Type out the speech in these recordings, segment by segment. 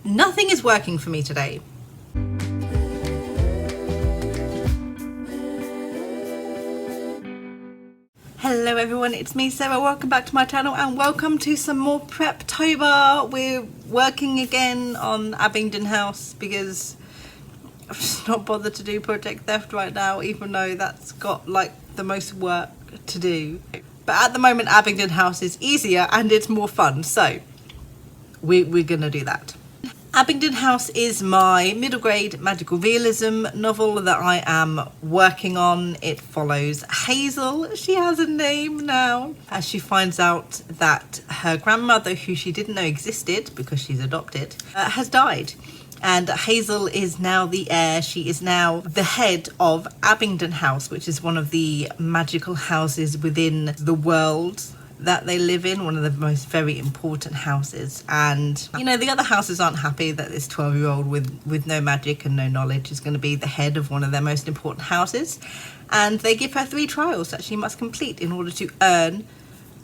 Nothing is working for me today. Hello everyone, it's me Sarah, welcome back to my channel and welcome to some more Preptober. We're working again on Abingdon House because I'm just not bothered to do Project Theft right now, even though that's got like the most work to do. But at the moment Abingdon House is easier and it's more fun, so we're gonna do that. Abingdon House is my middle grade magical realism novel that I am working on. It follows Hazel. She has a name now, as she finds out that her grandmother, who she didn't know existed because she's adopted, has died. And Hazel is now the heir. She is now the head of Abingdon House, which is one of the magical houses within the world that they live in, one of the most very important houses. And you know, the other houses aren't happy that this 12-year-old with no magic and no knowledge is going to be the head of one of their most important houses, and they give her 3 trials that she must complete in order to earn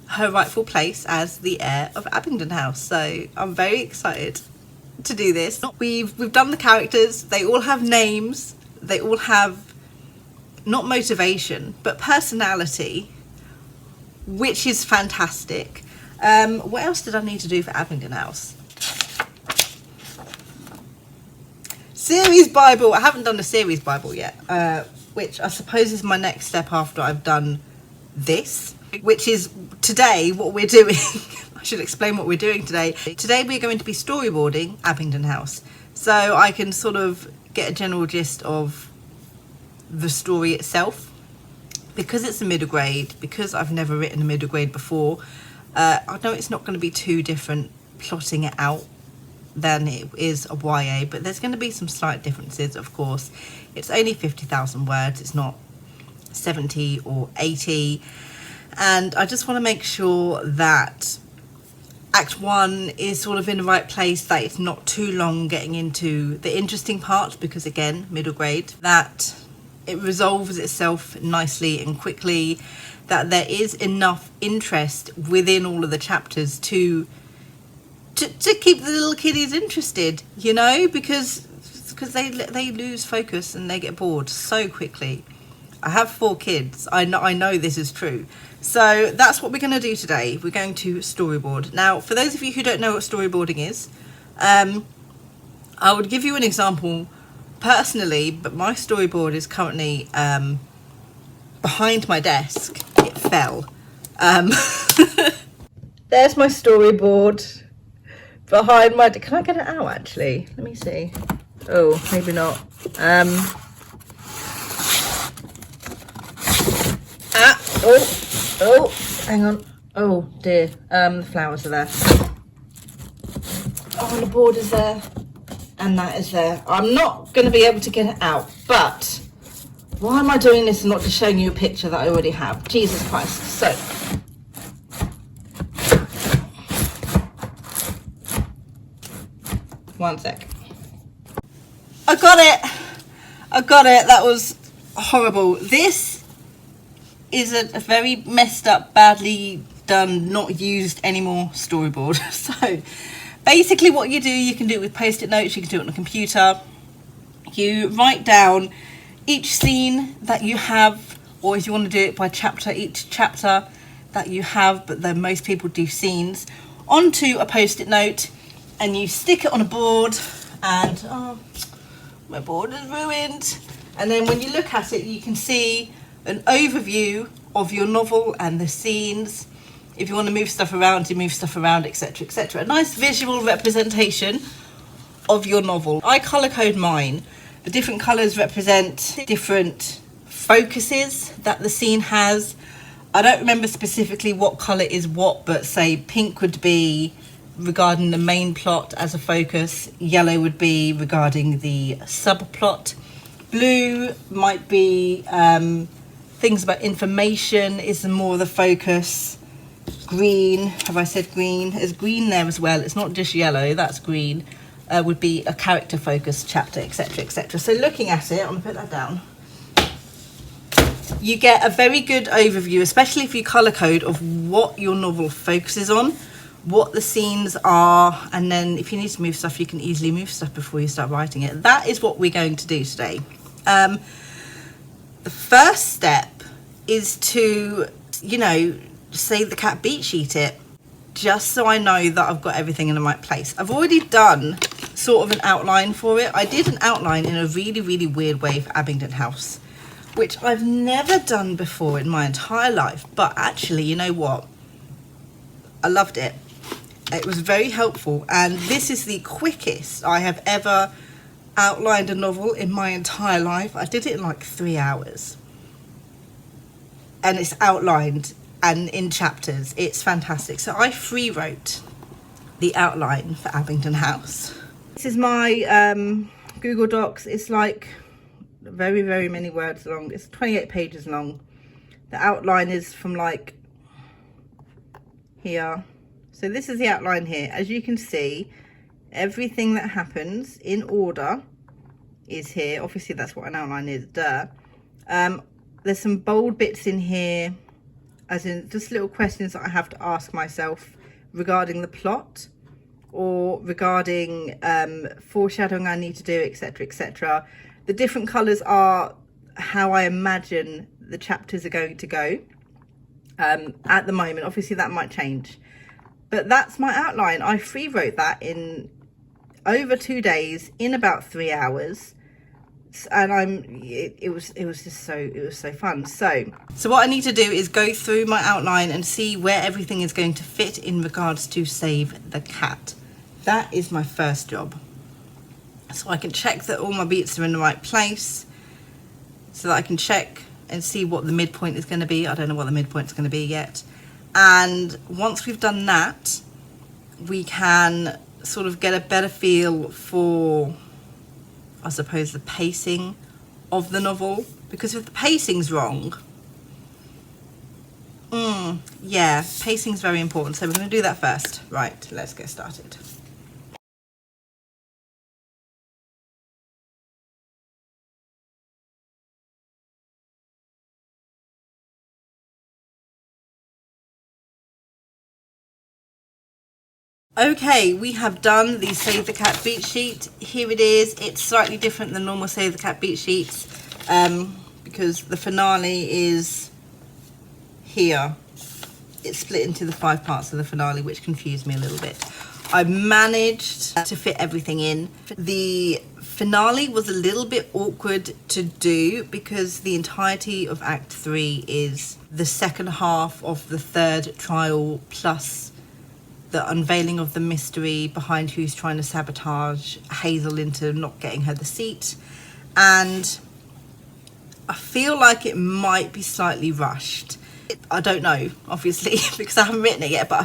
her rightful place as the heir of Abingdon House. So I'm very excited to do this. We've done the characters. They all have names, they all have not motivation but personality, which is fantastic. What else did I need to do for Abingdon House? Series Bible. I haven't done the series Bible yet, which I suppose is my next step after I've done this, which is today what we're doing. I should explain what we're doing today. Today we're going to be storyboarding Abingdon House, so I can sort of get a general gist of the story itself. Because it's a middle grade, because I've never written a middle grade before, I know it's not going to be too different plotting it out than it is a YA, but there's going to be some slight differences, of course. It's only 50,000 words, it's not 70 or 80, and I just want to make sure that Act 1 is sort of in the right place, that it's not too long getting into the interesting parts, because again, middle grade, that it resolves itself nicely and quickly, that there is enough interest within all of the chapters to keep the little kiddies interested, you know, because they lose focus and they get bored so quickly. I have 4 kids. I know this is true. So that's what we're going to do today. We're going to storyboard. Now, for those of you who don't know what storyboarding is, I would give you an example personally, but my storyboard is currently behind my desk. It fell. There's my storyboard behind my can I get it out actually? Let me see. Oh, maybe not. Oh, hang on. Oh dear. The flowers are there. Oh, and the board is there. And that is there. I'm not going to be able to get it out, but why am I doing this and not just showing you a picture that I already have? Jesus Christ. So, one sec. I got it. That was horrible. This is a very messed up, badly done, not used anymore storyboard. So basically what you do, you can do it with post-it notes, you can do it on a computer. You write down each scene that you have, or if you want to do it by chapter, each chapter that you have, but then most people do scenes, onto a post-it note, and you stick it on a board, and oh, my board is ruined. And then when you look at it, you can see an overview of your novel and the scenes. If you want to move stuff around, you move stuff around, etc, etc. A nice visual representation of your novel. I colour code mine. The different colours represent different focuses that the scene has. I don't remember specifically what colour is what, but say pink would be regarding the main plot as a focus, yellow would be regarding the subplot, blue might be things about information is more of the focus, green, have I said green? There's green there as well, it's not just yellow, that's green, would be a character focused chapter, etc, etc. So looking at it, I'm going to put that down, you get a very good overview, especially if you colour code, of what your novel focuses on, what the scenes are, and then if you need to move stuff, you can easily move stuff before you start writing it. That is what we're going to do today. The first step is to, save the cat, beat sheet it, just so I know that I've got everything in the right place. I've already done sort of an outline for it. I did an outline in a really, really weird way for Abingdon House, which I've never done before in my entire life. But actually, you know what? I loved it. It was very helpful. And this is the quickest I have ever outlined a novel in my entire life. I did it in like 3 hours. And it's outlined and in chapters. It's fantastic. So I free wrote the outline for Abingdon House. This is my Google Docs. It's like very, very many words long. It's 28 pages long. The outline is from like here. So this is the outline here. As you can see, everything that happens in order is here. Obviously that's what an outline is, duh. There's some bold bits in here, as in just little questions that I have to ask myself regarding the plot or regarding foreshadowing I need to do, etc, etc. The different colours are how I imagine the chapters are going to go at the moment. Obviously that might change, but that's my outline. I free wrote that in over 2 days in about 3 hours, and it was so fun. So what I need to do is go through my outline and see where everything is going to fit in regards to save the cat. That is my first job, so I can check that all my beats are in the right place, so that I can check and see what the midpoint is going to be. I don't know what the midpoint is going to be yet. And once we've done that, we can sort of get a better feel for, I suppose, the pacing of the novel. Because if the pacing's wrong, yeah, pacing's very important. So we're going to do that first. Right, let's get started. Okay, we have done the Save the Cat beat sheet. Here it is. It's slightly different than normal Save the Cat beat sheets because the finale is here. It's split into the 5 parts of the finale, which confused me a little bit. I managed to fit everything in. The finale was a little bit awkward to do because the entirety of Act 3 is the second half of the 3rd trial plus the unveiling of the mystery behind who's trying to sabotage Hazel into not getting her the seat. And I feel like it might be slightly rushed. I don't know, obviously, because I haven't written it yet, but I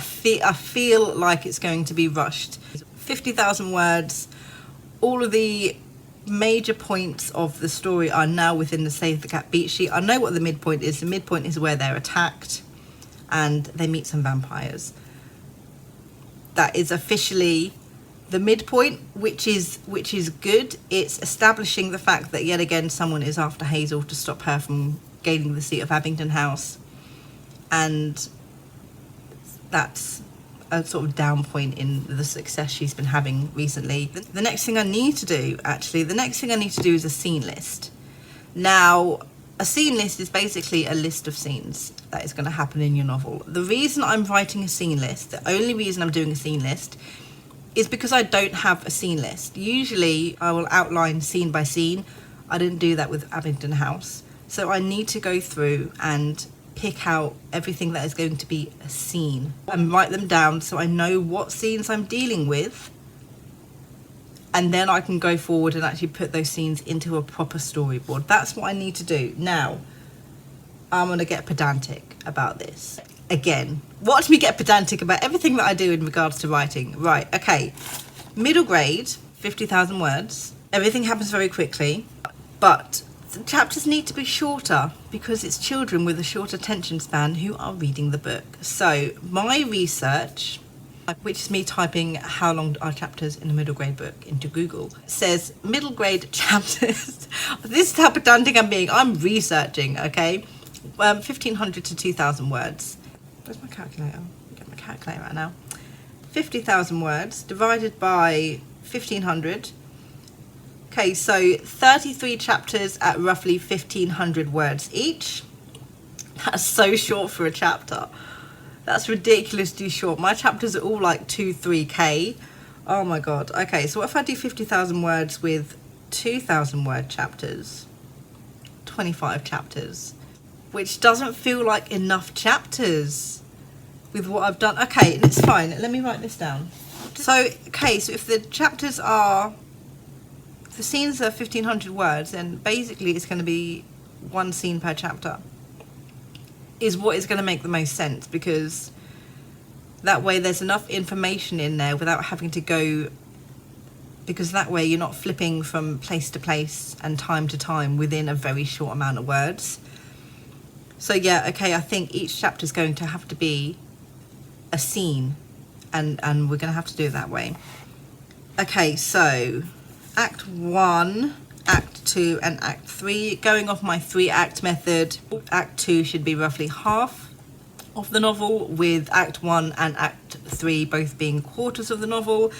feel like it's going to be rushed. 50,000 words. All of the major points of the story are now within the Save the Cat beat sheet. I know what the midpoint is. The midpoint is where they're attacked and they meet some vampires. That is officially the midpoint, which is good. It's establishing the fact that yet again someone is after Hazel to stop her from gaining the seat of Abingdon House, and that's a sort of down point in the success she's been having recently. The next thing I need to do is a scene list. Now, a scene list is basically a list of scenes that is going to happen in your novel. The reason I'm writing a scene list, the only reason I'm doing a scene list, is because I don't have a scene list. Usually I will outline scene by scene. I didn't do that with Abingdon House. So I need to go through and pick out everything that is going to be a scene and write them down so I know what scenes I'm dealing with. And then I can go forward and actually put those scenes into a proper storyboard. That's what I need to do. Now, I'm going to get pedantic about this. Again, watch me get pedantic about everything that I do in regards to writing. Right, okay. Middle grade, 50,000 words. Everything happens very quickly. But the chapters need to be shorter because it's children with a short attention span who are reading the book. So my research, which is me typing how long are chapters in a middle grade book into Google, says middle grade chapters. This is how pedantic I'm being. I'm researching, okay? 1,500 to 2,000 words. Where's my calculator? Get my calculator out now. 50,000 words divided by 1,500. Okay, so 33 chapters at roughly 1,500 words each. That's so short for a chapter. That's ridiculously short. My chapters are all like 2-3K. Oh my god. Okay, so what if I do 50,000 words with 2,000 word chapters? 25 chapters. Which doesn't feel like enough chapters with what I've done. Okay, it's fine. Let me write this down. So, okay, so if the chapters are... If the scenes are 1,500 words, then basically it's going to be one scene per chapter. Is what is going to make the most sense, because that way there's enough information in there without having to go, because that way you're not flipping from place to place and time to time within a very short amount of words. So yeah, okay, I think each chapter is going to have to be a scene, and we're going to have to do it that way. Okay, so Act 1, Act 2 and Act 3. Going off my 3-act method, Act 2 should be roughly half of the novel, with Act 1 and Act 3 both being quarters of the novel.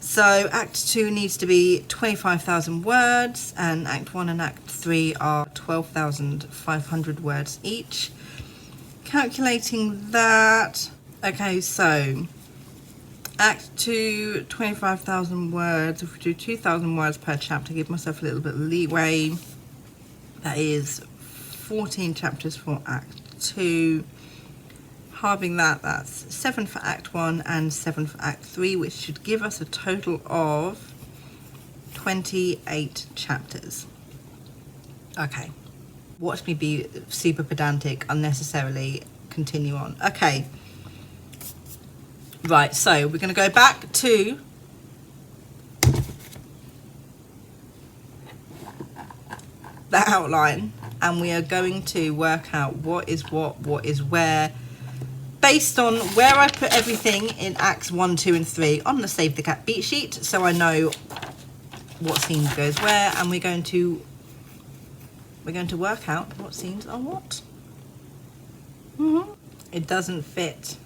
So Act 2 needs to be 25,000 words, and Act 1 and Act 3 are 12,500 words each. Calculating that. Okay, so Act 2, 25,000 words. If we do 2,000 words per chapter, give myself a little bit of leeway. That is 14 chapters for Act 2. Halving that, that's 7 for Act 1 and 7 for Act 3, which should give us a total of 28 chapters. Okay. Watch me be super pedantic, unnecessarily continue on. Okay. Right, so we're going to go back to the outline, and we are going to work out what is where, based on where I put everything in Acts 1, 2 and 3 on the Save the Cat beat sheet, so I know what scene goes where, and we're going to work out what scenes are what. It doesn't fit.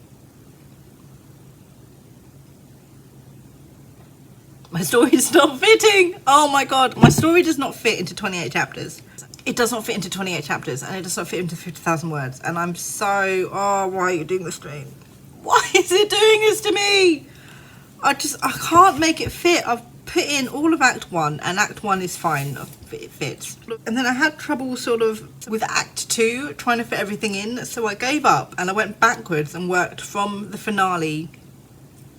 My story is not fitting. Oh my god, my story does not fit into 28 chapters. It does not fit into 28 chapters, and it does not fit into 50,000 words. And I'm so, oh, why are you doing this to me? Why is it doing this to me? I can't make it fit. I've put in all of Act 1, and Act 1 is fine. It fits. And then I had trouble sort of with Act 2, trying to fit everything in. So I gave up, and I went backwards and worked from the finale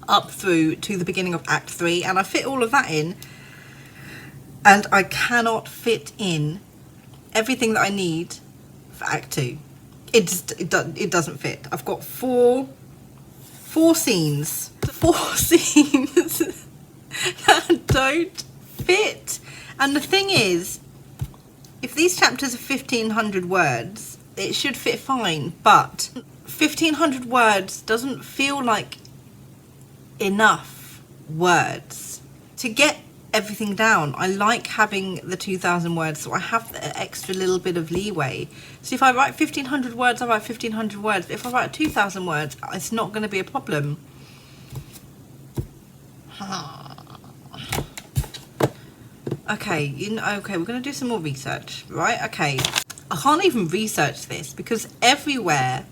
up through to the beginning of Act 3, and I fit all of that in, and I cannot fit in everything that I need for Act 2. It doesn't fit. I've got four scenes that don't fit. And the thing is, if these chapters are 1,500 words, it should fit fine, but 1,500 words doesn't feel like enough words to get everything down. I like having the 2,000 words, so I have the extra little bit of leeway. So if I write 1,500 words, I write 1,500 words. But if I write 2,000 words, it's not going to be a problem. Okay, okay, we're going to do some more research, right? Okay, I can't even research this because everywhere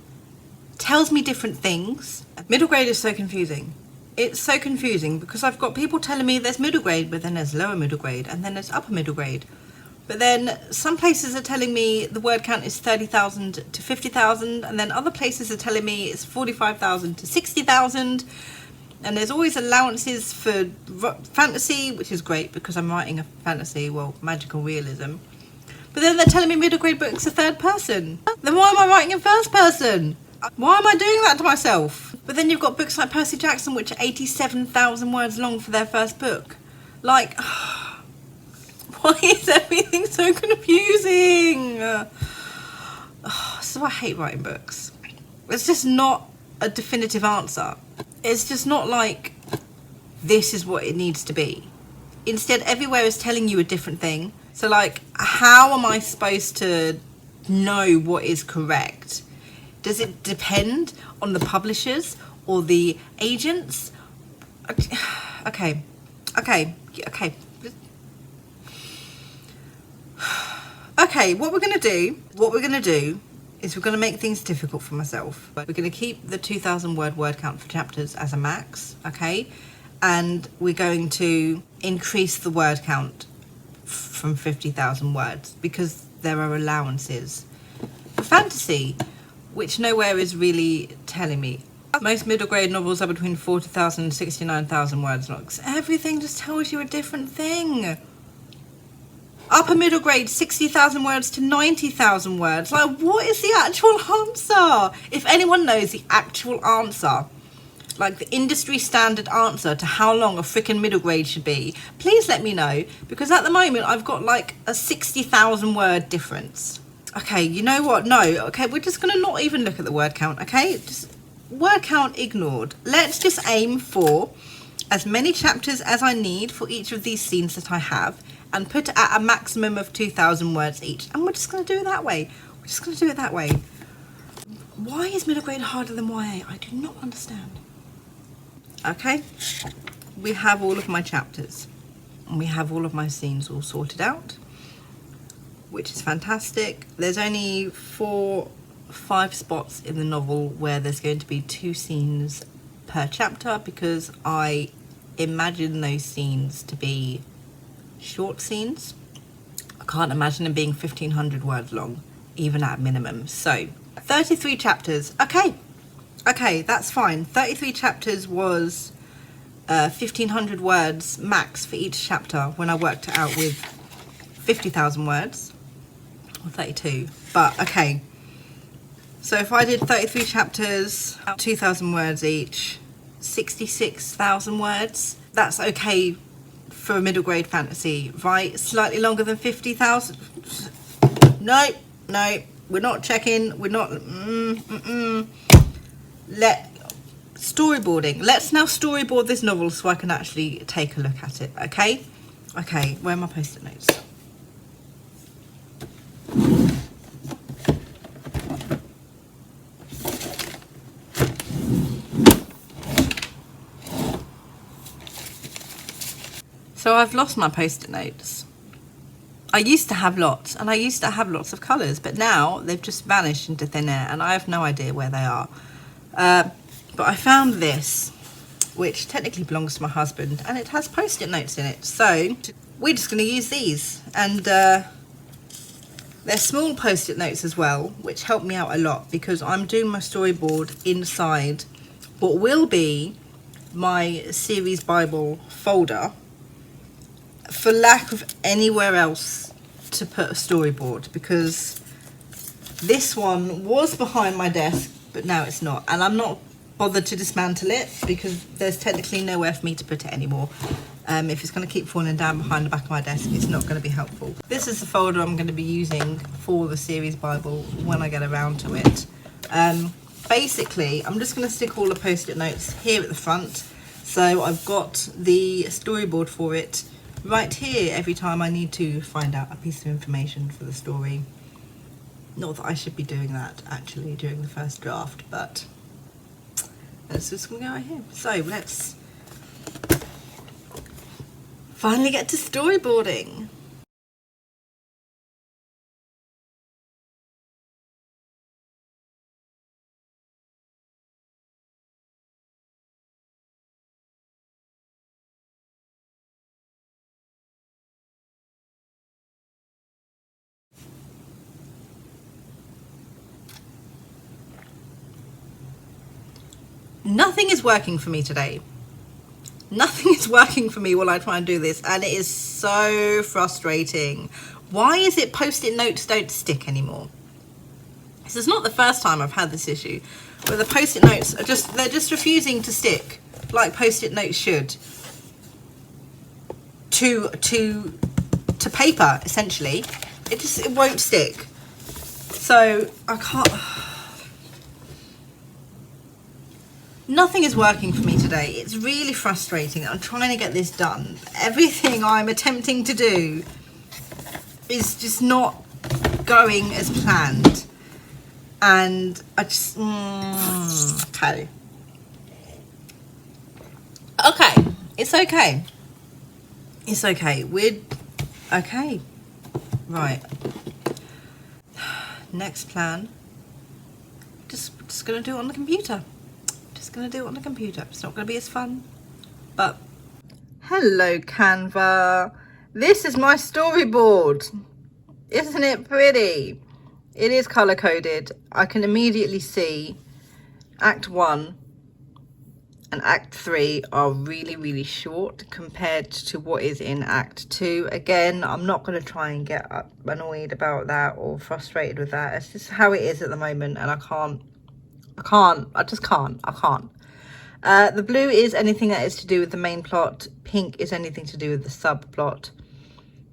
tells me different things. Middle grade is so confusing. It's so confusing because I've got people telling me there's middle grade, but then there's lower middle grade, and then there's upper middle grade. But then some places are telling me the word count is 30,000 to 50,000, and then other places are telling me it's 45,000 to 60,000. And there's always allowances for fantasy, which is great because I'm writing a fantasy, well, magical realism. But then they're telling me middle grade books are third person. Then why am I writing in first person? Why am I doing that to myself? But then you've got books like Percy Jackson, which are 87,000 words long for their first book. Like, why is everything so confusing? So I hate writing books. It's just not a definitive answer. It's just not like, this is what it needs to be. Instead, everywhere is telling you a different thing. So like, how am I supposed to know what is correct? Does it depend on the publishers or the agents Okay. Okay, what we're going to do is we're going to make things difficult for myself. We're going to keep the 2,000 word count for chapters as a max, okay? And we're going to increase the word count from 50,000 words because there are allowances. For fantasy, which nowhere is really telling me. Most middle grade novels are between 40,000 and 69,000 words long. Everything just tells you a different thing. Upper middle grade, 60,000 words to 90,000 words. Like, what is the actual answer? If anyone knows the actual answer, like the industry standard answer to how long a freaking middle grade should be, please let me know, because at the moment I've got like a 60,000 word difference. Okay, you know what? No, okay, we're just gonna not even look at the word count, okay? Just word count ignored. Let's just aim for as many chapters as I need for each of these scenes that I have and put it at a maximum of 2,000 words each. And we're just gonna do it that way. We're just gonna do it that way. Why is middle grade harder than YA? I do not understand. Okay, we have all of my chapters and we have all of my scenes all sorted out, which is fantastic. There's only 5 spots in the novel where there's going to be 2 scenes per chapter because I imagine those scenes to be short scenes. I can't imagine them being 1,500 words long, even at minimum. So 33 chapters. Okay, that's fine. 33 chapters was 1,500 words max for each chapter when I worked it out with 50,000 words, or 32. But okay, so if I did 33 chapters, 2,000 words each, 66,000 words, that's okay for a middle grade fantasy, right? Slightly longer than 50,000. No, we're not checking. We're not. Storyboarding. Let's now storyboard this novel so I can actually take a look at it, okay? Okay, where are my post-it notes? So I've lost my post-it notes. I used to have lots, and I used to have lots of colours, but now they've just vanished into thin air, and I have no idea where they are. But I found this, which technically belongs to my husband, and it has post-it notes in it. So we're just going to use these, and they're small post-it notes as well, which help me out a lot because I'm doing my storyboard inside what will be my series Bible folder for lack of anywhere else to put a storyboard, because this one was behind my desk but now it's not, and I'm not bothered to dismantle it because there's technically nowhere for me to put it anymore. If it's going to keep falling down behind the back of my desk, it's not going to be helpful. This is the folder I'm going to be using for the series Bible when I get around to it. Basically, I'm just going to stick all the post-it notes here at the front, so I've got the storyboard for it right here every time I need to find out a piece of information for the story. Not that I should be doing that actually during the first draft, but that's just going to go right here. So let's finally get to storyboarding. Nothing is working for me today. Nothing is working for me while I try and do this, and it is so frustrating. Why is it post-it notes don't stick anymore? This is not the first time I've had this issue, where the post-it notes are they're just refusing to stick like post-it notes should to paper, essentially. It won't stick. So I can't. Nothing is working for me today. It's really frustrating. I'm trying to get this done. Everything I'm attempting to do is just not going as planned. And I just... okay. Okay, it's okay. It's okay. We're okay. Right. Next plan. Just gonna do it on the computer. Just gonna do it on the computer. It's not gonna be as fun, but hello Canva. This is my storyboard. Isn't it pretty? It is color coded. I can immediately see Act 1 and Act 3 are really short compared to what is in Act 2. Again, I'm not going to try and get annoyed about that or frustrated with that. It's just how it is at the moment, and I just can't. The blue is anything that is to do with the main plot. Pink is anything to do with the subplot.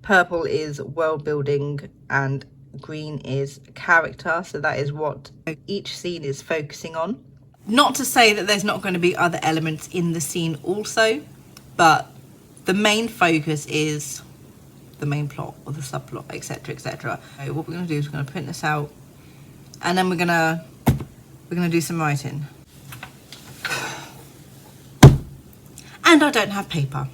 Purple is world building, and green is character. So that is what each scene is focusing on. Not to say that there's not going to be other elements in the scene also, but the main focus is the main plot or the subplot, etc, etc. So what we're going to do is we're going to print this out, and then we're going to do some writing. And I don't have paper.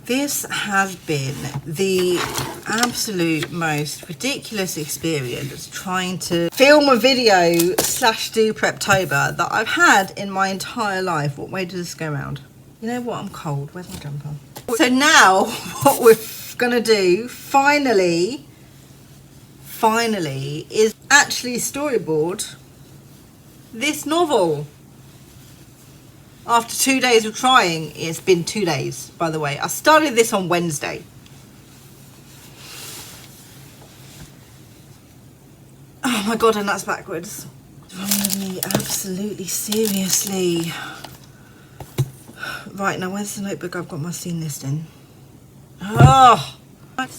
This has been the absolute most ridiculous experience trying to film a video / do Preptober that I've had in my entire life. What way does this go around? You know what? I'm cold. Where's my jumper? So now what we're gonna do finally is actually storyboard this novel. After 2 days of trying, it's been 2 days, by the way. I started this on Wednesday. Oh my God, and that's backwards. Really, absolutely, seriously. Right, now where's the notebook I've got my scene list in? Oh,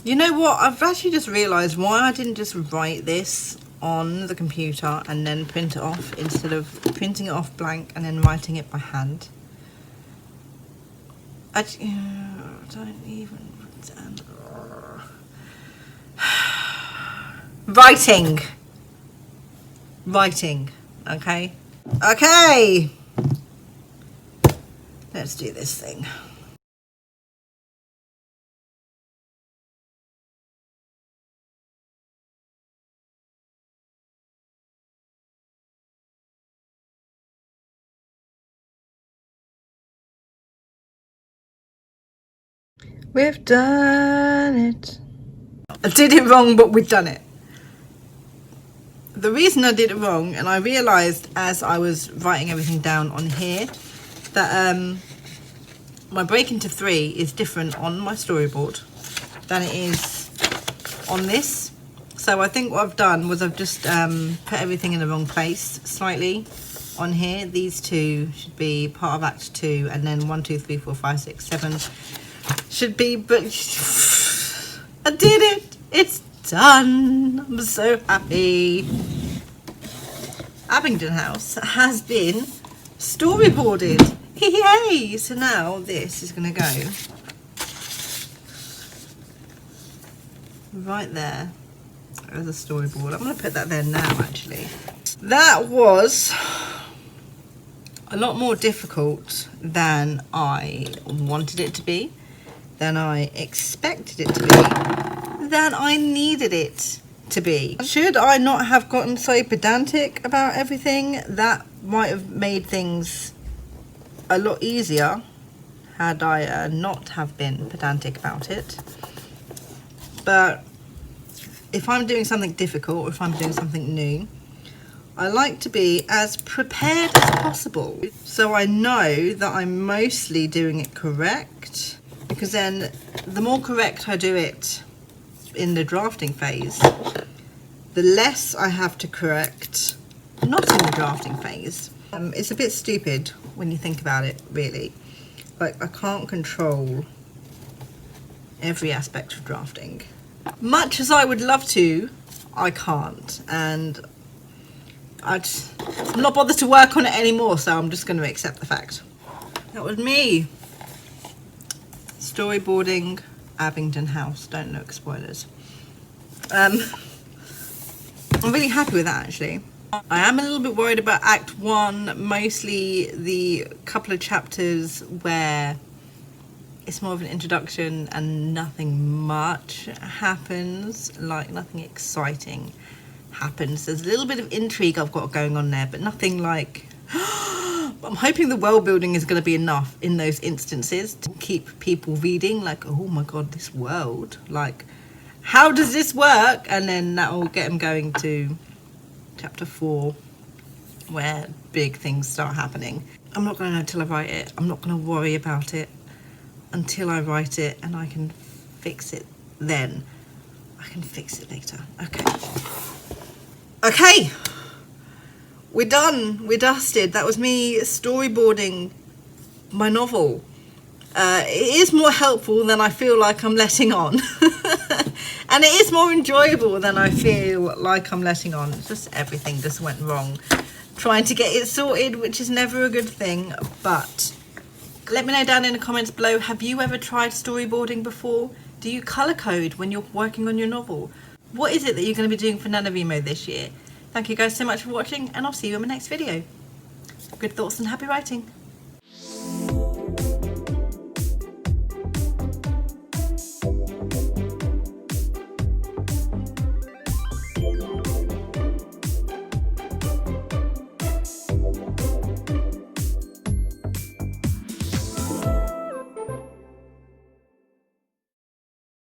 you know what? I've actually just realised why I didn't just write this on the computer and then print it off instead of printing it off blank and then writing it by hand. I don't even understand. Writing, okay? Okay! Let's do this thing. We've done it. I did it wrong, but we've done it. The reason I did it wrong, and I realised as I was writing everything down on here, that my break into 3 is different on my storyboard than it is on this. So I think what I've done was I've just put everything in the wrong place slightly on here. These 2 should be part of Act 2, and then 1, 2, 3, 4, 5, 6, 7 should be, but I did it. It's done. I'm so happy. Abingdon House has been storyboarded. Yay! So now this is going to go right there as a storyboard. I'm going to put that there now, actually. That was a lot more difficult than I wanted it to be, than I expected it to be, than I needed it to be. Should I not have gotten so pedantic about everything? That might have made things a lot easier had I not have been pedantic about it. But if I'm doing something difficult, or if I'm doing something new, I like to be as prepared as possible, so I know that I'm mostly doing it correct, because then the more correct I do it in the drafting phase, the less I have to correct not in the drafting phase. It's a bit stupid when you think about it, really. Like, I can't control every aspect of drafting, Much as I would love to, I can't, and I'm not bothered to work on it anymore, so I'm just going to accept the fact. That was me storyboarding Abingdon House. Don't look, spoilers. I'm really happy with that, actually. I am a little bit worried about Act 1, mostly the couple of chapters where it's more of an introduction and nothing much happens, like nothing exciting happens. There's a little bit of intrigue I've got going on there, but nothing like... I'm hoping the world building is going to be enough in those instances to keep people reading, like, oh my god, this world, like, how does this work? And then that will get them going to chapter 4, where big things start happening. I'm not going to know until I write it. I'm not going to worry about it until I write it, and I can fix it then. I can fix it later. Okay, we're done. We're dusted. That was me storyboarding my novel. It is more helpful than I feel like I'm letting on. And it is more enjoyable than I feel like I'm letting on. It's just everything just went wrong trying to get it sorted, which is never a good thing. But let me know down in the comments below, have you ever tried storyboarding before? Do you colour code when you're working on your novel? What is it that you're going to be doing for NaNoWriMo this year? Thank you guys so much for watching, and I'll see you in my next video. Good thoughts and happy writing.